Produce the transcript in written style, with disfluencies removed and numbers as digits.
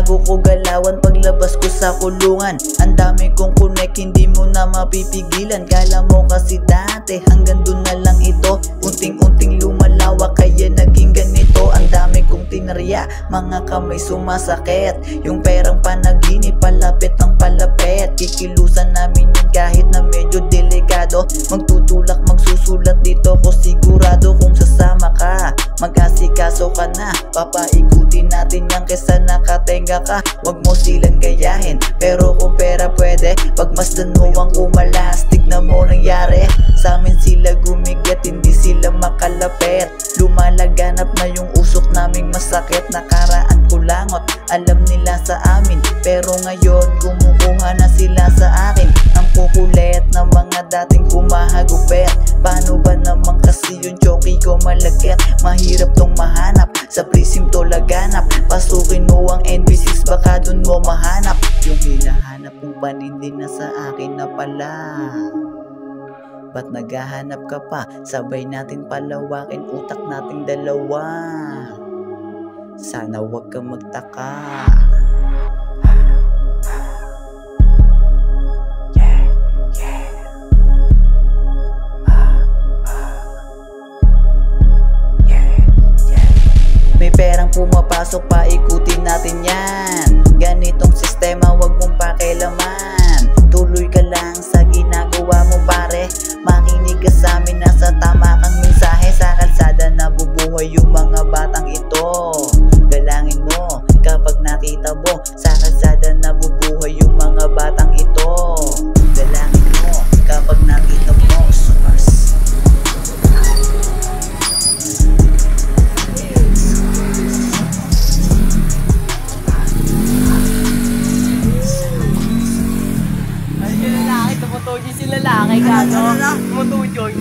Tinago ko galawan paglabas ko sa kulungan. Ang dami kong connect, hindi mo na mapipigilan. Kala mo kasi dati hanggang dun na lang ito. Unting-unting lumalawak kaya naging ganito. Ang dami kong tinarya, mga kamay sumasakit. Yung perang panaginip, palapit ang palapit. Kikilusan namin yun kahit na medyo delikado. Magtutulak, magsusulat dito ko sigurado. Kung sasama ka, mag-asikaso ka na. Papaikutin natin yan kesa nakatenga ka. Wag mo silang gayahin, pero kung pera pwede, pagmasdan mo ang kumalas. Tignan mo nangyari, sa amin sila gumigat, hindi sila makalapit. Lumalaganap na yung usok naming masakit. Nakaraan ko langot, alam nila sa amin, pero ngayon kumukuha na sila sa akin. Ang kukulit ng mga dating kumahagupit. Paano ba naman kasi yung jockey ko malagkit? Mahirap tong mahanap, sa presinto laganap. Pasukin mo ang NB6, baka dun mo mahanap. Yung hinahanap kong panindi na sa akin na pala. Ba't naghahanap ka pa? Sabay natin palawakin utak nating dalawa. Sana wag kang magtaka. May perang pumapasok, paikutin natin yan. Ganitong sistema, wag mong pakialaman. Tuloy ka lang sa ginagawa mo pare. Makinig ka sa amin, nasa tama kang mensahe. Sa kalsada nabubuhay yung mga batang ito. Galangin mo kapag nakita mo, sa kalsada nabubuhay yung mga batang ito. Galangin mo kapag nakita mo. Tumutuloy si lalaki ka, no? Tumutuloy.